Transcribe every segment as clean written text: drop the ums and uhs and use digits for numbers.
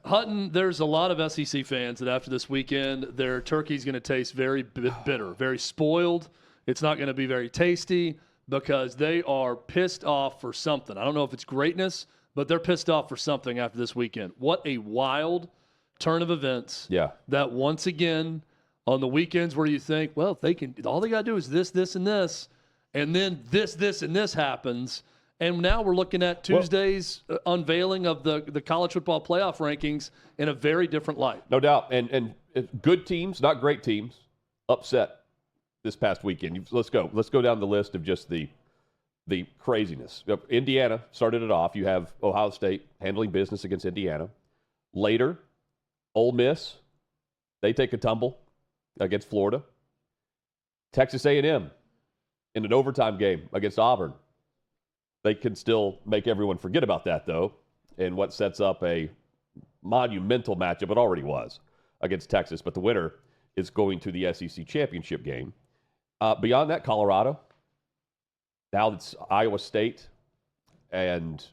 Hutton, there's a lot of SEC fans that after this weekend, their turkey's going to taste very bitter, very spoiled. It's not going to be very tasty because they are pissed off for something. I don't know if it's greatness, but they're pissed off for something after this weekend. What a wild turn of events. Yeah. That once again, on the weekends where you think, well, if they can, all they got to do is this, this, and this, and then this, and this happens. And now we're looking at Tuesday's unveiling of the college football playoff rankings in a very different light. No doubt. And good teams, not great teams, upset this past weekend. Let's go. Let's go down the list of just the craziness. Indiana started it off. You have Ohio State handling business against Indiana. Later, Ole Miss, they take a tumble against Florida. Texas A&M in an overtime game against Auburn. They can still make everyone forget about that, though, and what sets up a monumental matchup. It already was against Texas, but the winner is going to the SEC championship game. Beyond that, Colorado. Now it's Iowa State and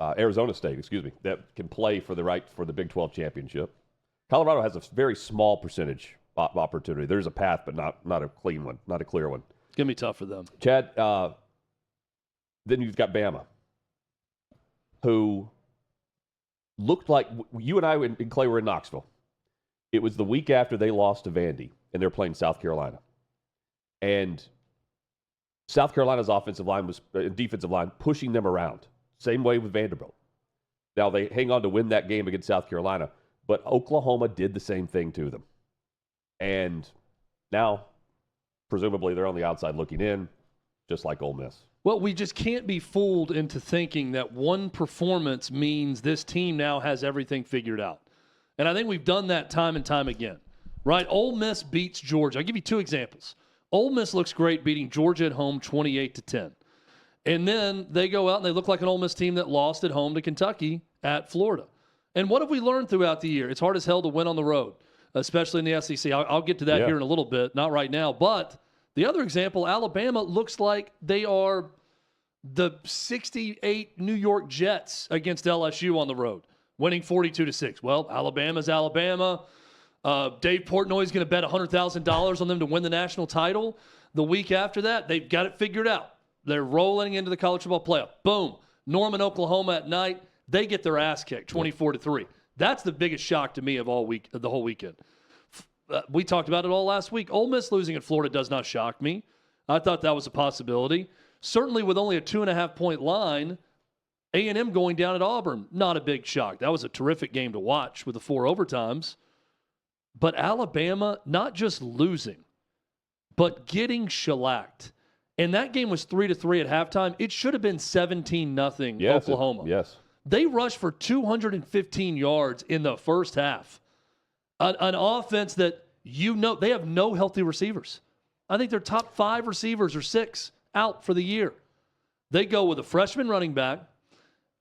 Arizona State, that can play for the Big 12 championship. Colorado has a very small percentage opportunity. There's a path, but not a clean one, not a clear one. It's going to be tough for them. Chad, then you've got Bama, who looked like you and I and Clay were in Knoxville. It was the week after they lost to Vandy, and they're playing South Carolina. And South Carolina's defensive line pushing them around. Same way with Vanderbilt. Now they hang on to win that game against South Carolina, but Oklahoma did the same thing to them. And now, presumably, they're on the outside looking in, just like Ole Miss. Well, we just can't be fooled into thinking that one performance means this team now has everything figured out. And I think we've done that time and time again, right? Ole Miss beats Georgia. I'll give you two examples. Ole Miss looks great beating Georgia at home 28-10. And then they go out and they look like an Ole Miss team that lost at home to Kentucky at Florida. And what have we learned throughout the year? It's hard as hell to win on the road, especially in the SEC. I'll get to that here in a little bit, not right now. But the other example, Alabama looks like they are the 68 New York Jets against LSU on the road, winning 42-6. Well, Alabama's Alabama. Dave Portnoy's going to bet $100,000 on them to win the national title. The week after that, they've got it figured out. They're rolling into the college football playoff. Boom. Norman, Oklahoma at night. They get their ass kicked, 24-3. That's the biggest shock to me of the whole weekend. We talked about it all last week. Ole Miss losing at Florida does not shock me. I thought that was a possibility. Certainly with only a 2.5-point line, A&M going down at Auburn, not a big shock. That was a terrific game to watch with the 4 overtimes. But Alabama, not just losing, but getting shellacked. And that game was 3-3 at halftime. It should have been 17-0 Oklahoma. Yes. They rushed for 215 yards in the first half. An offense that they have no healthy receivers. I think their top 5 receivers or 6 out for the year. They go with a freshman running back,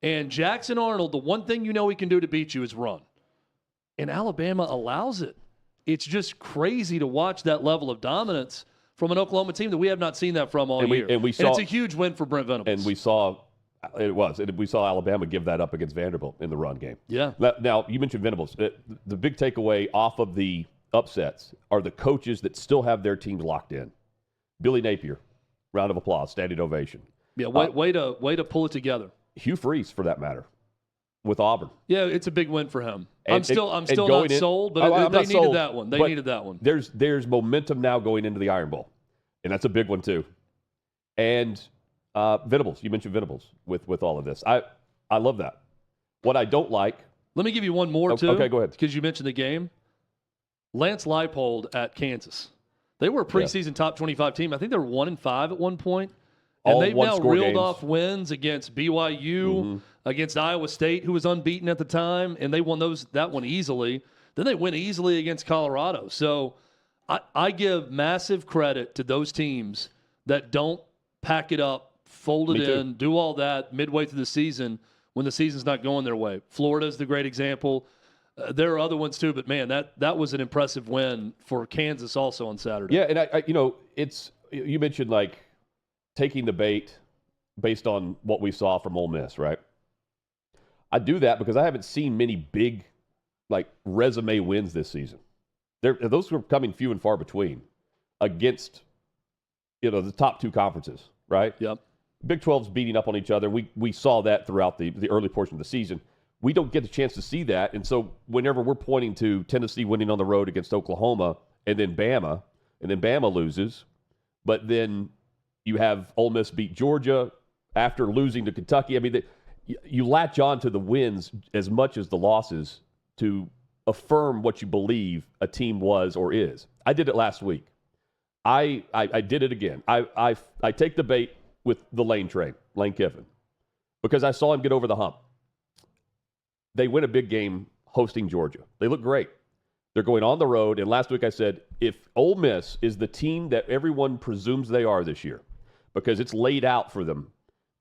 and Jackson Arnold, the one thing you know he can do to beat you is run. And Alabama allows it. It's just crazy to watch that level of dominance from an Oklahoma team that we have not seen that from all year. And it's a huge win for Brent Venables. And we saw Alabama give that up against Vanderbilt in the run game. Yeah. Now, you mentioned Venables. The big takeaway off of the upsets are the coaches that still have their teams locked in. Billy Napier, round of applause, standing ovation. Yeah, way to pull it together. Hugh Freeze, for that matter, with Auburn. Yeah, it's a big win for him. I'm still not sold, but they needed that one. They needed that one. There's momentum now going into the Iron Bowl, and that's a big one too. And Venables, you mentioned Venables with all of this. I love that. What I don't like. Let me give you one more too. Okay, go ahead. Because you mentioned the game. Lance Leipold at Kansas. They were a preseason top 25 team. I think they were 1-5 at one point. And they've now reeled off wins against BYU, against Iowa State, who was unbeaten at the time, and they won that one easily. Then they win easily against Colorado. So I give massive credit to those teams that don't pack it up, fold it in, do all that midway through the season when the season's not going their way. Florida's the great example. There are other ones too, but man, that was an impressive win for Kansas also on Saturday. Yeah, and you mentioned like taking the bait based on what we saw from Ole Miss, right? I do that because I haven't seen many big, like, resume wins this season. Those were coming few and far between against, the top two conferences, right? Yep. Big 12's beating up on each other. We saw that throughout the early portion of the season. We don't get a chance to see that. And so whenever we're pointing to Tennessee winning on the road against Oklahoma and then Bama loses, but then you have Ole Miss beat Georgia after losing to Kentucky. I mean, you latch on to the wins as much as the losses to affirm what you believe a team was or is. I did it last week. I did it again. I take the bait with the Lane train, Lane Kiffin, because I saw him get over the hump. They win a big game hosting Georgia. They look great. They're going on the road, and last week I said, if Ole Miss is the team that everyone presumes they are this year, because it's laid out for them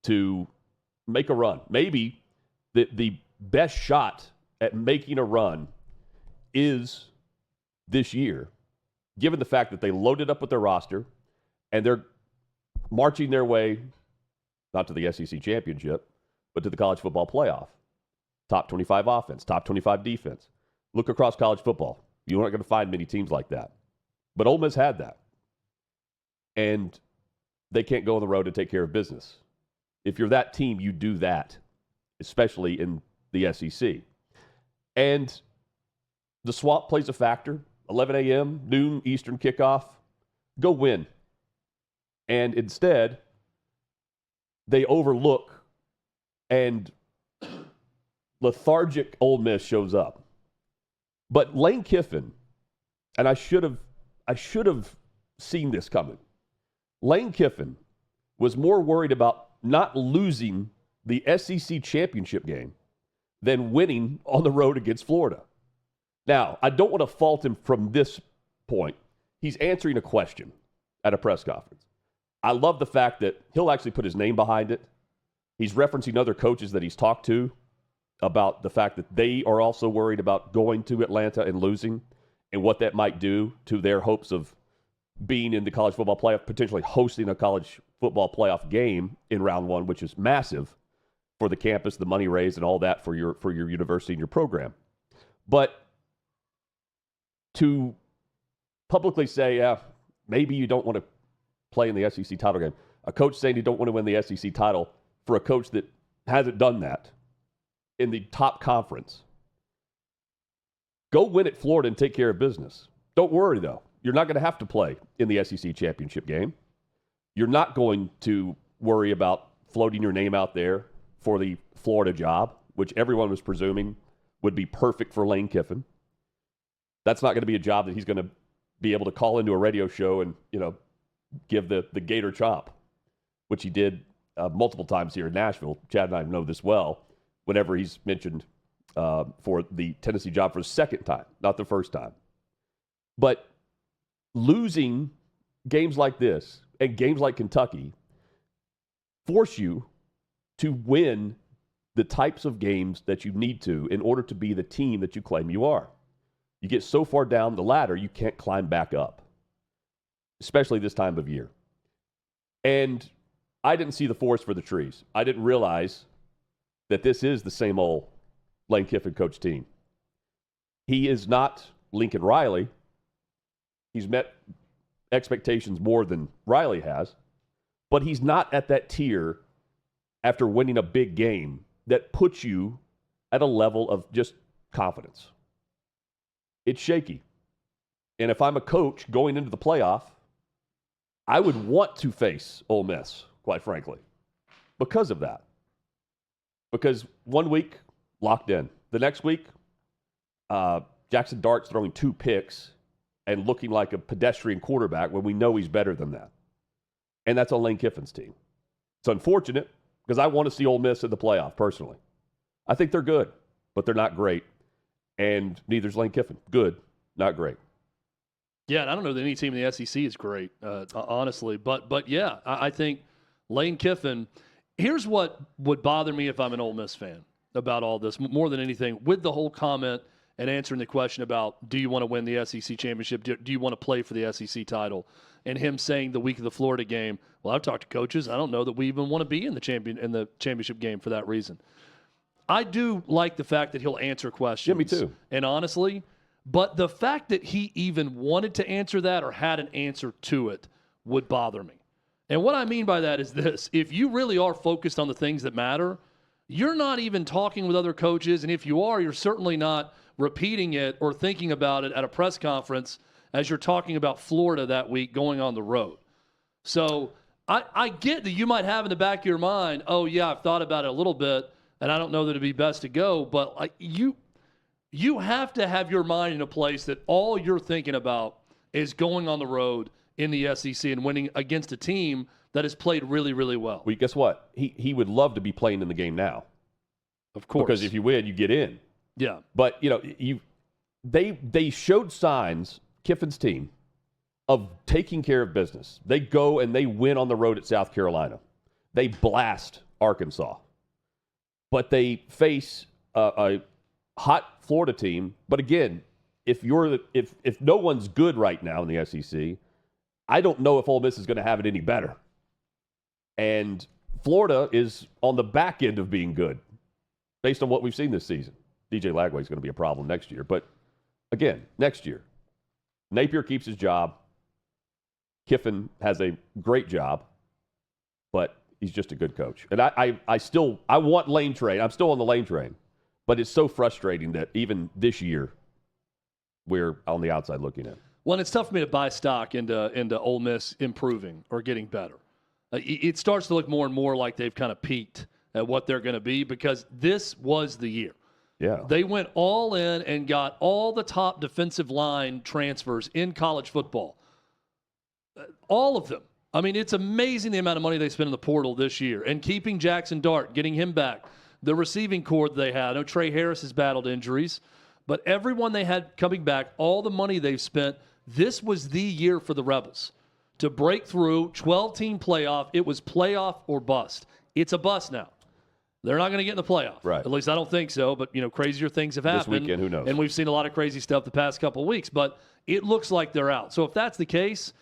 to make a run, maybe the best shot at making a run is this year, given the fact that they loaded up with their roster and they're marching their way, not to the SEC championship, but to the college football playoff. Top 25 offense, top 25 defense. Look across college football. You're not going to find many teams like that. But Ole Miss had that. And they can't go on the road and take care of business. If you're that team, you do that, especially in the SEC. And the swamp plays a factor. 11 a.m., noon Eastern kickoff. Go win. And instead, they overlook and lethargic Ole Miss shows up. But Lane Kiffin, and I should have seen this coming. Lane Kiffin was more worried about not losing the SEC championship game than winning on the road against Florida. Now, I don't want to fault him from this point. He's answering a question at a press conference. I love the fact that he'll actually put his name behind it. He's referencing other coaches that he's talked to about the fact that they are also worried about going to Atlanta and losing and what that might do to their hopes of being in the college football playoff, potentially hosting a college football playoff game in round one, which is massive for the campus, the money raised, and all that for your university and your program. But to publicly say, yeah, maybe you don't want to play in the SEC title game, a coach saying you don't want to win the SEC title for a coach that hasn't done that in the top conference. Go win at Florida and take care of business. Don't worry, though. You're not going to have to play in the SEC championship game. You're not going to worry about floating your name out there for the Florida job, which everyone was presuming would be perfect for Lane Kiffin. That's not going to be a job that he's going to be able to call into a radio show and, give the Gator chomp, which he did multiple times here in Nashville. Chad and I know this well, whenever he's mentioned for the Tennessee job for the second time, not the first time. But losing games like this and games like Kentucky force you to win the types of games that you need to in order to be the team that you claim you are. You get so far down the ladder, you can't climb back up, especially this time of year. And I didn't see the forest for the trees. I didn't realize that this is the same old Lane Kiffin coach team. He is not Lincoln Riley. He's met expectations more than Riley has, but he's not at that tier after winning a big game that puts you at a level of just confidence. It's shaky. And if I'm a coach going into the playoff, I would want to face Ole Miss, quite frankly, because of that. Because one week, locked in. The next week, Jackson Dart's throwing 2 picks and looking like a pedestrian quarterback when we know he's better than that. And that's on Lane Kiffin's team. It's unfortunate because I want to see Ole Miss in the playoff, personally. I think they're good, but they're not great. And neither's Lane Kiffin. Good, not great. Yeah, and I don't know that any team in the SEC is great, honestly. But yeah, I think Lane Kiffin, here's what would bother me if I'm an Ole Miss fan about all this, more than anything, with the whole comment and answering the question about, do you want to win the SEC championship? Do you want to play for the SEC title? And him saying the week of the Florida game, well, I've talked to coaches. I don't know that we even want to be in the championship game for that reason. I do like the fact that he'll answer questions. Yeah, me too. And honestly, but the fact that he even wanted to answer that or had an answer to it would bother me. And what I mean by that is this. If you really are focused on the things that matter, you're not even talking with other coaches. And if you are, you're certainly not repeating it or thinking about it at a press conference as you're talking about Florida that week going on the road. So I get that you might have in the back of your mind, oh, yeah, I've thought about it a little bit, and I don't know that it'd be best to go. But you have to have your mind in a place that all you're thinking about is going on the road in the SEC and winning against a team that has played really, really well. Well, guess what? He would love to be playing in the game now. Of course. Because if you win, you get in. Yeah. But, they showed signs, Kiffin's team, of taking care of business. They go and they win on the road at South Carolina. They blast Arkansas. But they face a hot Florida team. But again, if no one's good right now in the SEC, I don't know if Ole Miss is going to have it any better. And Florida is on the back end of being good based on what we've seen this season. DJ Lagway is going to be a problem next year. But again, next year, Napier keeps his job. Kiffin has a great job, but he's just a good coach. And I want Lane Train. I'm still on the Lane Train. But it's so frustrating that even this year, we're on the outside looking in. Well, it's tough for me to buy stock into Ole Miss improving or getting better. It starts to look more and more like they've kind of peaked at what they're going to be because this was the year. Yeah. They went all in and got all the top defensive line transfers in college football. All of them. I mean, it's amazing the amount of money they spent in the portal this year. And keeping Jackson Dart, getting him back, the receiving core that they had. I know Trey Harris has battled injuries, but everyone they had coming back, all the money they've spent, this was the year for the Rebels to break through 12-team playoff. It was playoff or bust. It's a bust now. They're not going to get in the playoff. Right. At least I don't think so, but crazier things have happened. This weekend, who knows? And we've seen a lot of crazy stuff the past couple of weeks, but it looks like they're out. So if that's the case,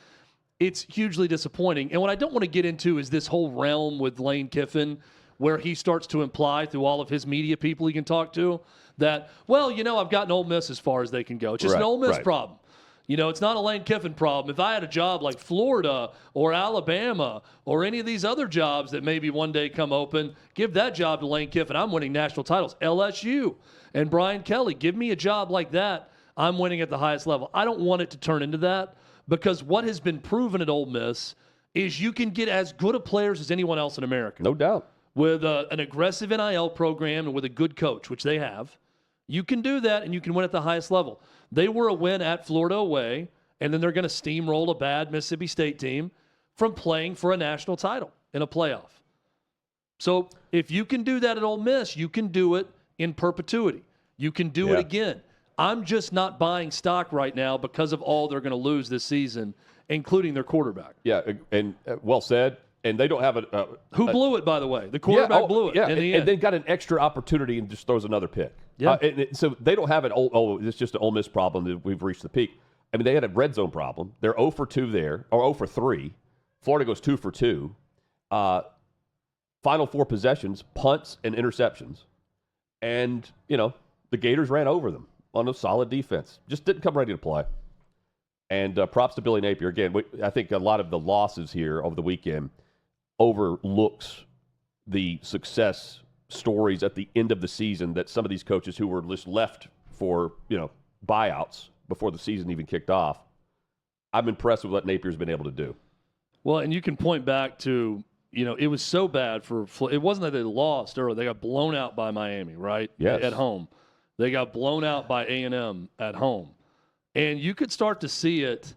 it's hugely disappointing. And what I don't want to get into is this whole realm with Lane Kiffin where he starts to imply through all of his media people he can talk to that, well, I've gotten Ole Miss as far as they can go. It's just an Ole Miss problem. It's not a Lane Kiffin problem. If I had a job like Florida or Alabama or any of these other jobs that maybe one day come open, give that job to Lane Kiffin. I'm winning national titles. LSU and Brian Kelly, give me a job like that. I'm winning at the highest level. I don't want it to turn into that because what has been proven at Ole Miss is you can get as good of players as anyone else in America. No doubt. With an aggressive NIL program and with a good coach, which they have, you can do that and you can win at the highest level. They were a win at Florida away, and then they're going to steamroll a bad Mississippi State team from playing for a national title in a playoff. So if you can do that at Ole Miss, you can do it in perpetuity. You can do it again. I'm just not buying stock right now because of all they're going to lose this season, including their quarterback. Yeah, and well said. And they don't have who blew it, by the way? The quarterback blew it in the end. And they got an extra opportunity and just throws another pick. Yeah. So they don't have it's just an Ole Miss problem that we've reached the peak. I mean, they had a red zone problem. They're 0 for 2 there, or 0 for 3. Florida goes 2 for 2. Final 4 possessions, punts and interceptions. And, the Gators ran over them on a solid defense. Just didn't come ready to play. And props to Billy Napier. Again, I think a lot of the losses here over the weekend overlooks the success stories at the end of the season that some of these coaches who were just left for, buyouts before the season even kicked off. I'm impressed with what Napier's been able to do. Well, and you can point back to, it was so bad it wasn't that they lost early. They got blown out by Miami, right? Yes. At home. They got blown out by A&M at home. And you could start to see it,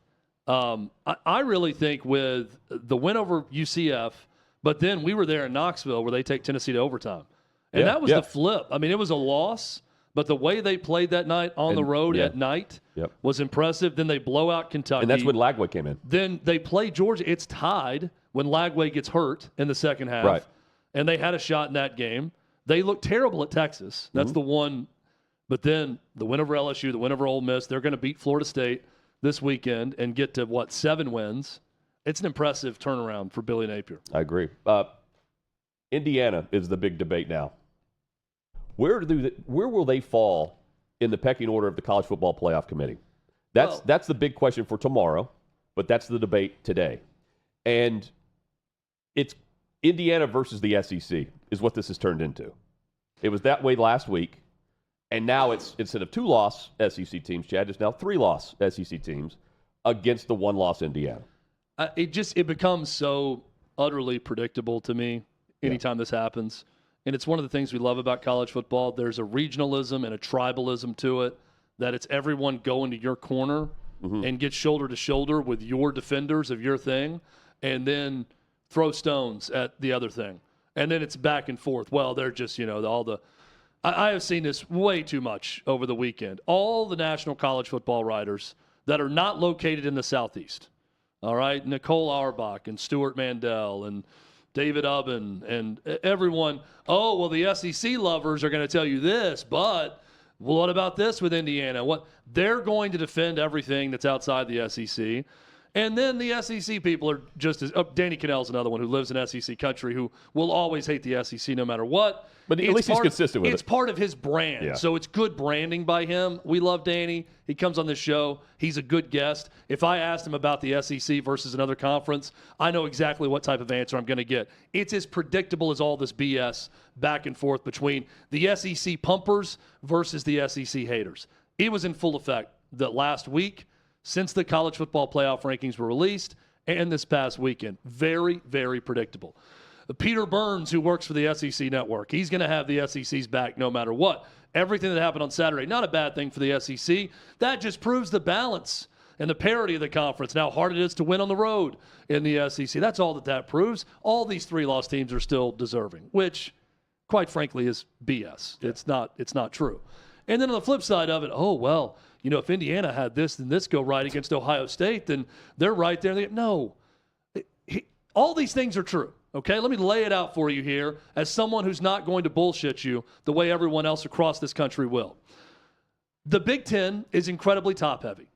I really think, with the win over UCF, but then we were there in Knoxville where they take Tennessee to overtime. And that was the flip. I mean, it was a loss, but the way they played that night on the road at night was impressive. Then they blow out Kentucky. And that's when Lagway came in. Then they play Georgia. It's tied when Lagway gets hurt in the second half. Right. And they had a shot in that game. They looked terrible at Texas. That's the one. But then the win over LSU, the win over Ole Miss, they're going to beat Florida State this weekend and get to, 7 wins. It's an impressive turnaround for Billy Napier. I agree. Indiana is the big debate now. Where will they fall in the pecking order of the College Football Playoff Committee? That's the big question for tomorrow, but that's the debate today. And it's Indiana versus the SEC is what this has turned into. It was that way last week, and now it's instead of 2-loss SEC teams, Chad, it's now 3-loss SEC teams against the 1-loss Indiana. It becomes so utterly predictable to me anytime this happens. And it's one of the things we love about college football. There's a regionalism and a tribalism to it, that it's everyone going to your corner and get shoulder to shoulder with your defenders of your thing, and then throw stones at the other thing. And then it's back and forth. Well, they're just, I have seen this way too much over the weekend. All the national college football writers that are not located in the Southeast, all right, Nicole Auerbach and Stuart Mandel and David Ubben and everyone, oh, well, the SEC lovers are going to tell you this, but what about this with Indiana? What they're going to defend everything that's outside the SEC. And then the SEC people are just as Danny Cannell's another one who lives in SEC country who will always hate the SEC no matter what. But at least he's consistent with it. It's part of his brand. Yeah. So it's good branding by him. We love Danny. He comes on this show. He's a good guest. If I asked him about the SEC versus another conference, I know exactly what type of answer I'm going to get. It's as predictable as all this BS back and forth between the SEC pumpers versus the SEC haters. It was in full effect that last week, since the college football playoff rankings were released, and this past weekend. Very, very predictable. Peter Burns, who works for the SEC Network, he's going to have the SEC's back no matter what. Everything that happened on Saturday, not a bad thing for the SEC. That just proves the balance and the parity of the conference and how hard it is to win on the road in the SEC. That's all that proves. All these 3-loss teams are still deserving, which, quite frankly, is BS. Yeah. It's not true. And then on the flip side of it, if Indiana had this and this go right against Ohio State, then they're right there. No. All these things are true. Okay, let me lay it out for you here as someone who's not going to bullshit you the way everyone else across this country will. The Big Ten is incredibly top-heavy.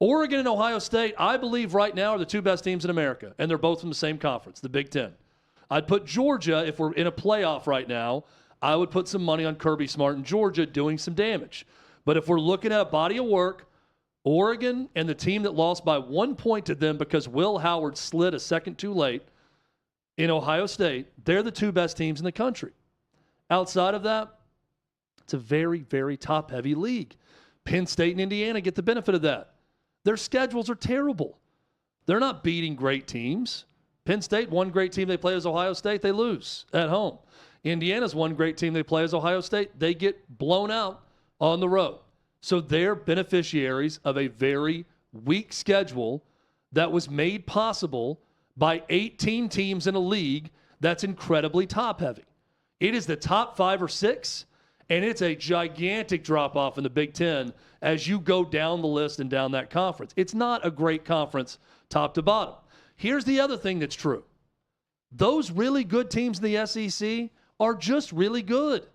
Oregon and Ohio State, I believe right now, are the two best teams in America, and they're both from the same conference, the Big Ten. I'd put Georgia, if we're in a playoff right now, I would put some money on Kirby Smart and Georgia doing some damage. But if we're looking at body of work, Oregon and the team that lost by 1 point to them because Will Howard slid a second too late in Ohio State, they're the two best teams in the country. Outside of that, it's a very, very top-heavy league. Penn State and Indiana get the benefit of that. Their schedules are terrible. They're not beating great teams. Penn State, one great team they play as Ohio State, they lose at home. Indiana's one great team they play as Ohio State, they get blown out on the road. So they're beneficiaries of a very weak schedule that was made possible by 18 teams in a league that's incredibly top-heavy. It is the top 5 or 6, and it's a gigantic drop-off in the Big Ten as you go down the list and down that conference. It's not a great conference top to bottom. Here's the other thing that's true. Those really good teams in the SEC are just really good.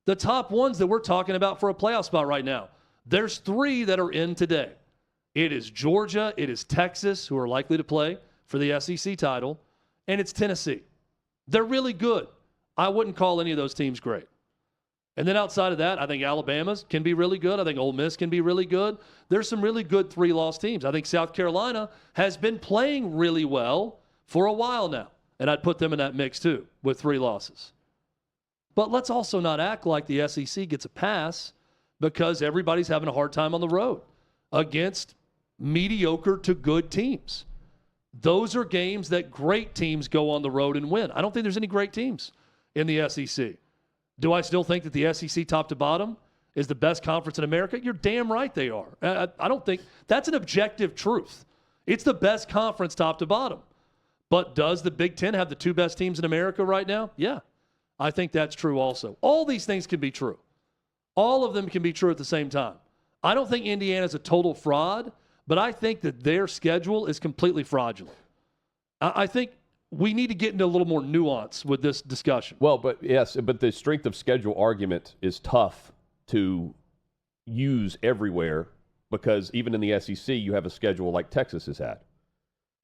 The top ones that we're talking about for a playoff spot right now, there's 3 that are in today. It is Georgia, it is Texas, who are likely to play for the SEC title, and it's Tennessee. They're really good. I wouldn't call any of those teams great. And then outside of that, I think Alabama can be really good. I think Ole Miss can be really good. There's some really good 3-loss teams. I think South Carolina has been playing really well for a while now, and I'd put them in that mix too with 3 losses. But let's also not act like the SEC gets a pass because everybody's having a hard time on the road against mediocre to good teams. Those are games that great teams go on the road and win. I don't think there's any great teams in the SEC. Do I still think that the SEC top to bottom is the best conference in America? You're damn right they are. I don't think that's an objective truth. It's the best conference top to bottom. But does the Big Ten have the 2 best teams in America right now? Yeah, I think that's true also. All these things can be true. All of them can be true at the same time. I don't think Indiana's a total fraud, but I think that their schedule is completely fraudulent. I think we need to get into a little more nuance with this discussion. Well, but the strength of schedule argument is tough to use everywhere because even in the SEC, you have a schedule like Texas has had,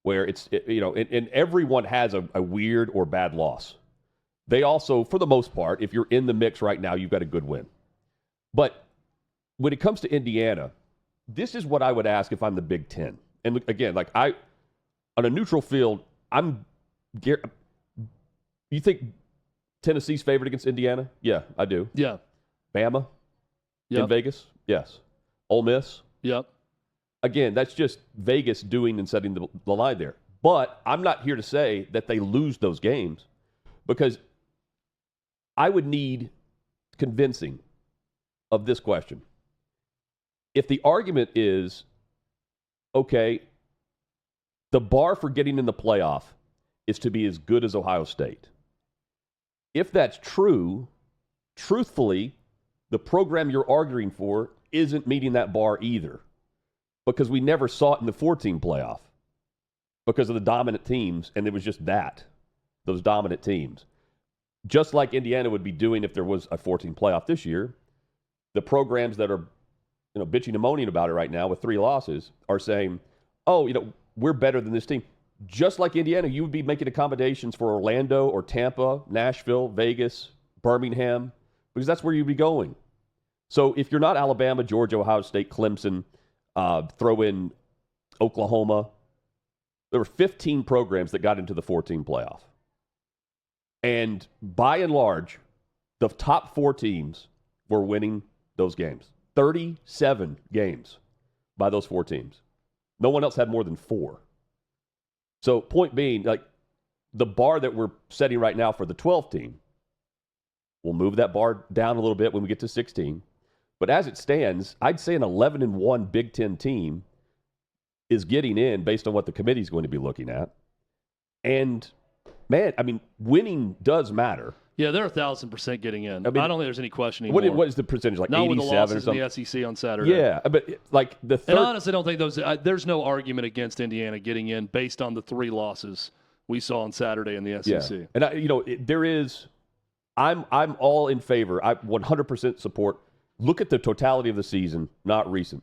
where and everyone has a weird or bad loss. they also, for the most part, if you're in the mix right now, you've got a good win. But when it comes to Indiana, this is what I would ask if I'm the Big Ten. And again, like on a neutral field, you think Tennessee's favored against Indiana? Yeah, I do. Yeah. Bama in Vegas? Yes. Ole Miss? Yep. Again, that's just Vegas doing and setting the line there. But I'm not here to say that they lose those games, because I would need convincing of this question. If the argument is, okay, the bar for getting in the playoff is to be as good as Ohio State. If that's true, truthfully, the program you're arguing for isn't meeting that bar either, because we never saw it in the 14 playoff because of the dominant teams, and it was just those dominant teams. Just like Indiana would be doing if there was a 14 playoff this year, the programs that are bitching and moaning about it right now with 3 losses are saying, oh, we're better than this team. Just like Indiana, you would be making accommodations for Orlando or Tampa, Nashville, Vegas, Birmingham, because that's where you'd be going. So if you're not Alabama, Georgia, Ohio State, Clemson, throw in Oklahoma, there were 15 programs that got into the 14 playoff. And by and large, the top 4 teams were winning those games. 37 games by those 4 teams. No one else had more than 4. So point being, like, the bar that we're setting right now for the 12th team, we'll move that bar down a little bit when we get to 16. But as it stands, I'd say an 11-1 Big Ten team is getting in based on what the committee is going to be looking at. And, man, I mean, winning does matter. Yeah, they're 1,000% getting in. I don't think there's any question anymore. What is the percentage? Like not 87 with the losses or something? in the SEC on Saturday. Yeah, but like the third. And I honestly don't think there's no argument against Indiana getting in based on the 3 losses we saw on Saturday in the SEC. Yeah. And there is, I'm all in favor. I 100% support. Look at the totality of the season, not recent.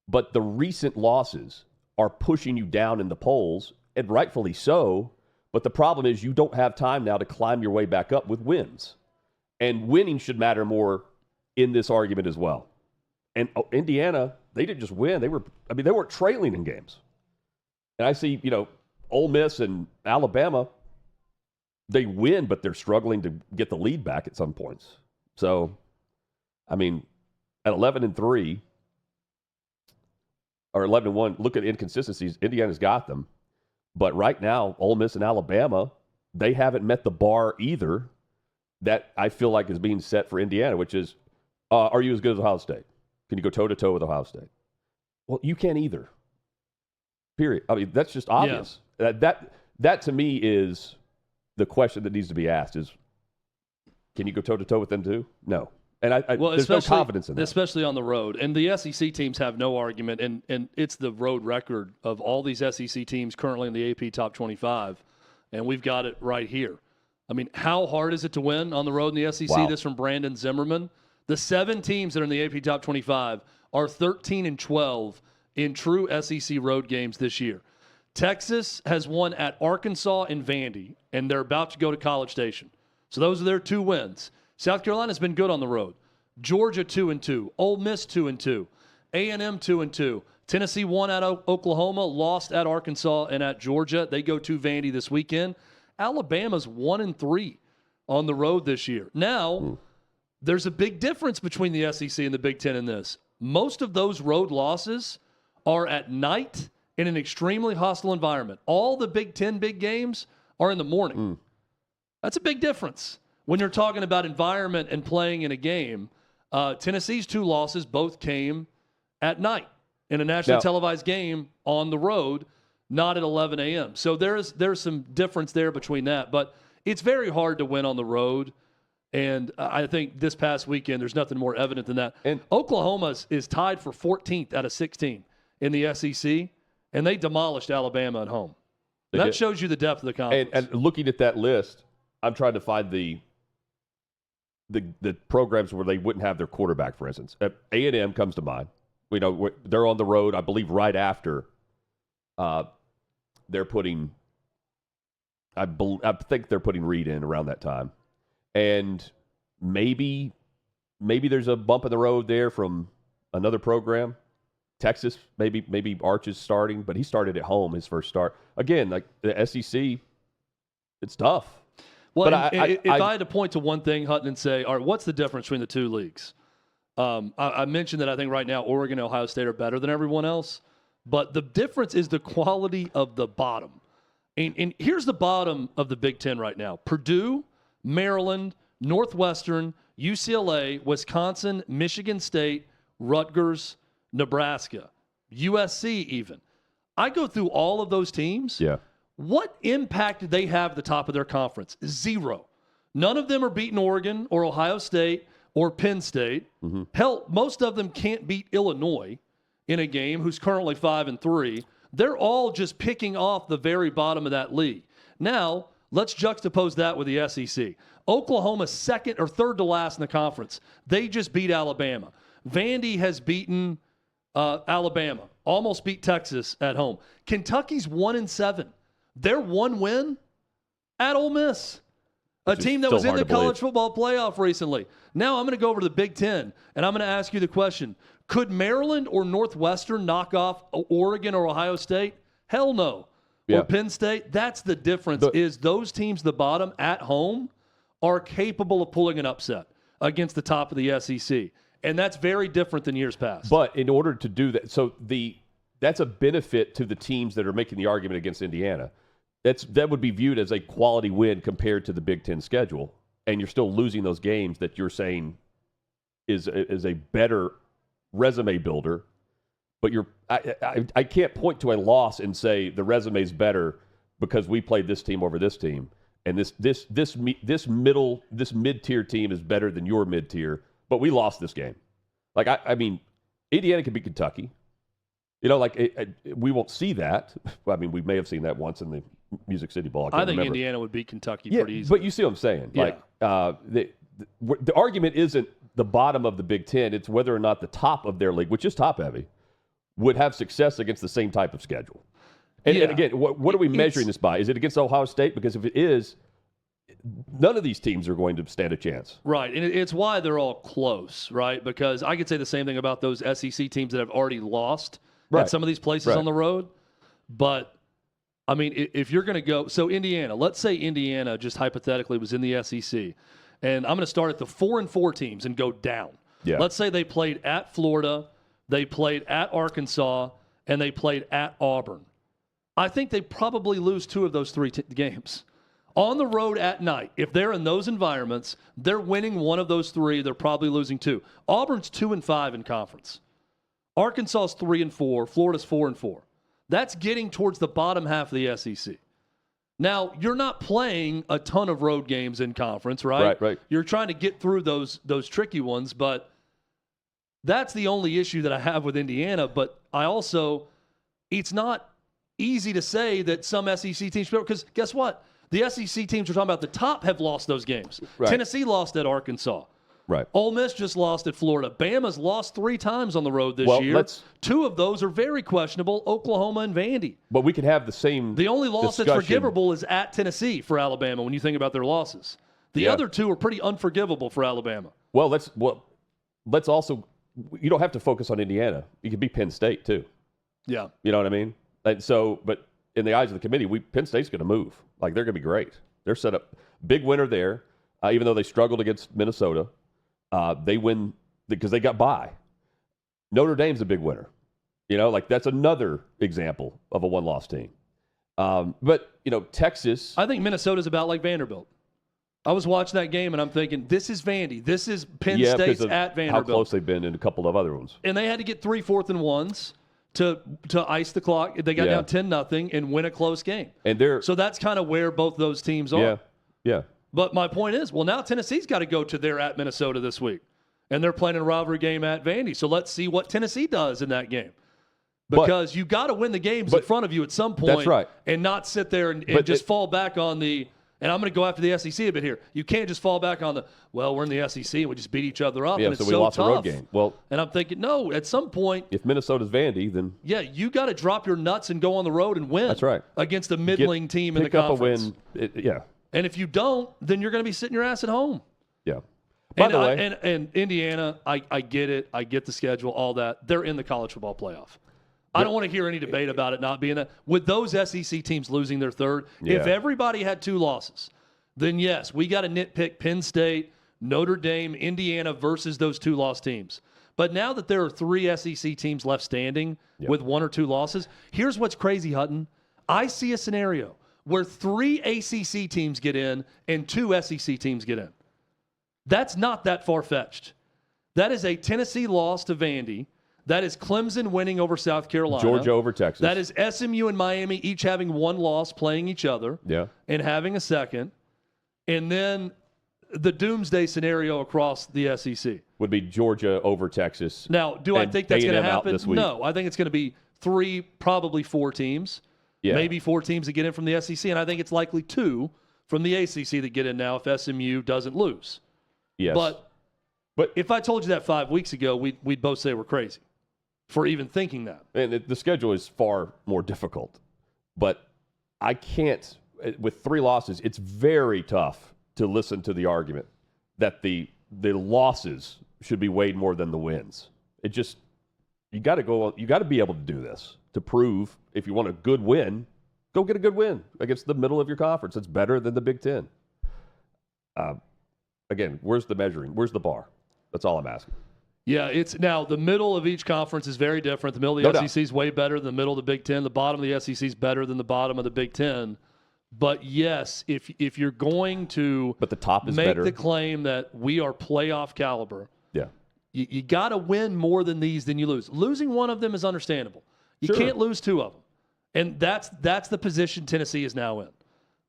But the recent losses are pushing you down in the polls, and rightfully so. But the problem is you don't have time now to climb your way back up with wins. And winning should matter more in this argument as well. And Indiana, they didn't just win. They weren't trailing in games. And I see, Ole Miss and Alabama, they win, but they're struggling to get the lead back at some points. So, I mean, at 11-3 or 11-1, look at inconsistencies. Indiana's got them. But right now, Ole Miss and Alabama, they haven't met the bar either that I feel like is being set for Indiana, which is, are you as good as Ohio State? Can you go toe-to-toe with Ohio State? Well, you can't either. Period. I mean, that's just obvious. Yeah. That to me is the question that needs to be asked is, can you go toe-to-toe with them too? No. And there's no confidence in that. Especially on the road. And the SEC teams have no argument, and it's the road record of all these SEC teams currently in the AP Top 25, and we've got it right here. I mean, how hard is it to win on the road in the SEC? Wow. This from Brandon Zimmerman. The 7 teams that are in the AP Top 25 are 13-12 in true SEC road games this year. Texas has won at Arkansas and Vandy, and they're about to go to College Station. So those are their 2 wins. South Carolina's been good on the road. Georgia 2-2, Ole Miss 2-2, A&M 2-2. Tennessee won at Oklahoma, lost at Arkansas and at Georgia. They go to Vandy this weekend. Alabama's 1-3 on the road this year. Now, there's a big difference between the SEC and the Big Ten in this. Most of those road losses are at night in an extremely hostile environment. All the Big Ten big games are in the morning. That's a big difference. When you're talking about environment and playing in a game, Tennessee's 2 losses both came at night in a nationally televised game on the road, not at 11 a.m. So there's some difference there between that. But it's very hard to win on the road. And I think this past weekend, there's nothing more evident than that. And Oklahoma is tied for 14th out of 16 in the SEC, and they demolished Alabama at home. That shows you the depth of the conference. And looking at that list, I'm trying to find the programs where they wouldn't have their quarterback, for instance. A&M comes to mind. They're on the road, I believe, right after they're putting – I think they're putting Reed in around that time. and maybe there's a bump in the road there from another program. Texas, maybe Arch is starting, but he started at home his first start. Again, like the SEC, it's tough. Well, but if I had to point to one thing, Hutton, and say, all right, what's the difference between the two leagues? I mentioned that I think right now Oregon and Ohio State are better than everyone else, but the difference is the quality of the bottom. And here's the bottom of the Big Ten right now. Purdue, Maryland, Northwestern, UCLA, Wisconsin, Michigan State, Rutgers, Nebraska, USC even. I go through all of those teams. Yeah. What impact did they have at the top of their conference? Zero. None of them are beating Oregon or Ohio State or Penn State. Mm-hmm. Hell, most of them can't beat Illinois in a game, who's currently 5-3. They're all just picking off the very bottom of that league. Now, let's juxtapose that with the SEC. Oklahoma's second or third to last in the conference. They just beat Alabama. Vandy has beaten Alabama, almost beat Texas at home. Kentucky's 1-7. Their one win at Ole Miss, a team that was in the college football playoff recently. Now I'm going to go over to the Big Ten, and I'm going to ask you the question. Could Maryland or Northwestern knock off Oregon or Ohio State? Hell no. Yeah. Or Penn State? That's the difference, is those teams, the bottom, at home, are capable of pulling an upset against the top of the SEC. And that's very different than years past. But in order to do that, that's a benefit to the teams that are making the argument against Indiana. That would be viewed as a quality win compared to the Big Ten schedule, and you're still losing those games that you're saying is a better resume builder. But I can't point to a loss and say the resume's better because we played this team over this team, and this mid-tier team is better than your mid-tier. But we lost this game. Like, I mean, Indiana can beat Kentucky. You know, we won't see that. I mean, we may have seen that once in the Music City Bowl. I think Indiana would beat Kentucky pretty easily. But you see what I'm saying. Yeah. Like, the argument isn't the bottom of the Big Ten. It's whether or not the top of their league, which is top-heavy, would have success against the same type of schedule. And again, what are we measuring this by? Is it against Ohio State? Because if it is, none of these teams are going to stand a chance. Right, and it's why they're all close, right? Because I could say the same thing about those SEC teams that have already lost at some of these places on the road. But, I mean, if you're going to go – so Indiana, let's say Indiana just hypothetically was in the SEC. And I'm going to start at the 4-4 teams and go down. Yeah. Let's say they played at Florida, they played at Arkansas, and they played at Auburn. I think they probably lose 2 of those 3 games. On the road at night, if they're in those environments, they're winning 1 of those 3. They're probably losing 2. Auburn's 2-5 in conference. Arkansas's 3-4. Florida's 4-4. That's getting towards the bottom half of the SEC. Now, you're not playing a ton of road games in conference, right? Right. You're trying to get through those tricky ones, but that's the only issue that I have with Indiana. But it's not easy to say that some SEC teams, because guess what? The SEC teams we're talking about, the top, have lost those games. Right. Tennessee lost at Arkansas. Right. Ole Miss just lost at Florida. Bama's lost 3 times on the road this year. 2 of those are very questionable, Oklahoma and Vandy. But we can have the same The only loss discussion. that's forgivable is at Tennessee for Alabama when you think about their losses. The other 2 are pretty unforgivable for Alabama. Well, let's also – you don't have to focus on Indiana. You could be Penn State too. Yeah. You know what I mean? And so, but in the eyes of the committee, Penn State's going to move. Like, they're going to be great. They're set up. Big winner there, even though they struggled against Minnesota. They win because they got by. Notre Dame's a big winner. You know, like, that's another example of a one-loss team. But, you know, Texas. I think Minnesota's about like Vanderbilt. I was watching that game, and I'm thinking, this is Vandy. This is Penn State's at Vanderbilt. How close they've been in a couple of other ones. And they had to get 3 4th-and-1s to ice the clock. They got down 10-0 and win a close game. So that's kind of where both those teams are. Yeah. But my point is, well, now Tennessee's got to go to their at Minnesota this week. And they're playing a rivalry game at Vandy. So let's see what Tennessee does in that game. Because you got to win the games in front of you at some point. That's right. And not sit there and just fall back on the – and I'm going to go after the SEC a bit here. You can't just fall back on we're in the SEC and we just beat each other up. And it's so we lost tough. a road game. Well, and I'm thinking, no, at some point – if Minnesota's Vandy, then – yeah, you got to drop your nuts and go on the road and win. That's right. Against a middling team in the conference. Pick up a win. And if you don't, then you're going to be sitting your ass at home. Yeah. By And, the way, and Indiana, I get it. I get the schedule, all that. They're in the college football playoff. I don't want to hear any debate about it not being that. With those SEC teams losing their third, if everybody had 2 losses, then yes, we got to nitpick Penn State, Notre Dame, Indiana versus those 2-loss teams. But now that there are 3 SEC teams left standing with 1 or 2 losses, here's what's crazy, Hutton. I see a scenario where 3 ACC teams get in and 2 SEC teams get in. That's not that far-fetched. That is a Tennessee loss to Vandy. That is Clemson winning over South Carolina. Georgia over Texas. That is SMU and Miami each having 1 loss, playing each other, and having a second. And then the doomsday scenario across the SEC would be Georgia over Texas. Now, do I think that's going to happen? This week. No, I think it's going to be 3, probably 4 teams. Yeah. Maybe 4 teams that get in from the SEC, and I think it's likely 2 from the ACC that get in now if SMU doesn't lose. Yes. But if I told you that 5 weeks ago, we'd both say we're crazy for even thinking that. And the schedule is far more difficult. But I can't, with 3 losses, it's very tough to listen to the argument that the losses should be weighed more than the wins. It just, you got to be able to do this to prove if you want a good win, go get a good win against the middle of your conference. It's better than the Big Ten. Again, where's the measuring? Where's the bar? That's all I'm asking. Yeah, it's now the middle of each conference is very different. The middle of the SEC is way better than the middle of the Big Ten. The bottom of the SEC is better than the bottom of the Big Ten. But yes, if you're going to the top is make better. The claim that we are playoff caliber, yeah, you got to win more than these than you lose. Losing one of them is understandable. You can't lose 2 of them. And that's the position Tennessee is now in.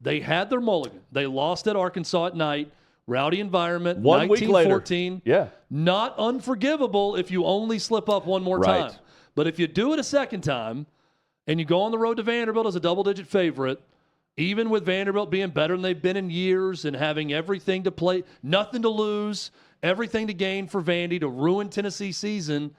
They had their mulligan. They lost at Arkansas at night. Rowdy environment, 1 week later. 19-14. Yeah. Not unforgivable if you only slip up one more time. But if you do it a second time and you go on the road to Vanderbilt as a double-digit favorite, even with Vanderbilt being better than they've been in years and having everything to play, nothing to lose, everything to gain for Vandy to ruin Tennessee's season,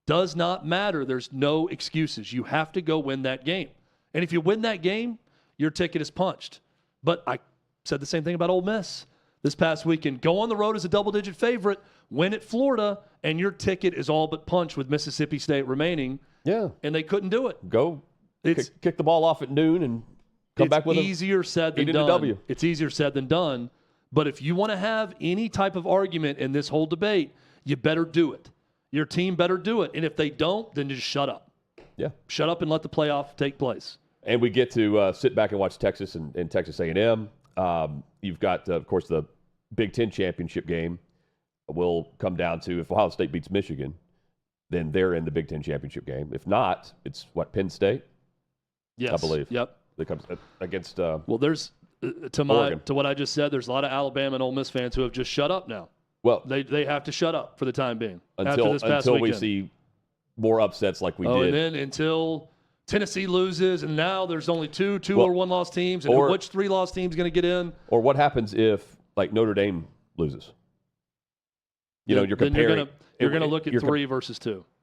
does not matter. There's no excuses. You have to go win that game. And if you win that game, your ticket is punched. But I said the same thing about Ole Miss this past weekend. Go on the road as a double-digit favorite, win at Florida, and your ticket is all but punched with Mississippi State remaining. Yeah. And they couldn't do it. Go kick the ball off at noon and come back with It's easier said than done. W. It's easier said than done. But if you want to have any type of argument in this whole debate, you better do it. Your team better do it. And if they don't, then just shut up. Yeah. Shut up and let the playoff take place. And we get to sit back and watch Texas and Texas A&M. You've got, of course, the Big Ten championship game will come down to if Ohio State beats Michigan, then they're in the Big Ten championship game. If not, it's Penn State? Yes. I believe. Yep. That comes against well, there's to what I just said, there's a lot of Alabama and Ole Miss fans who have just shut up now. Well, they have to shut up for the time being until this past weekend. We see more upsets like we did. And then until Tennessee loses, and now there's only two or 1-loss teams, and which 3-loss team's going to get in? Or what happens if like Notre Dame loses? You're comparing. You're going to look at 3 versus 2.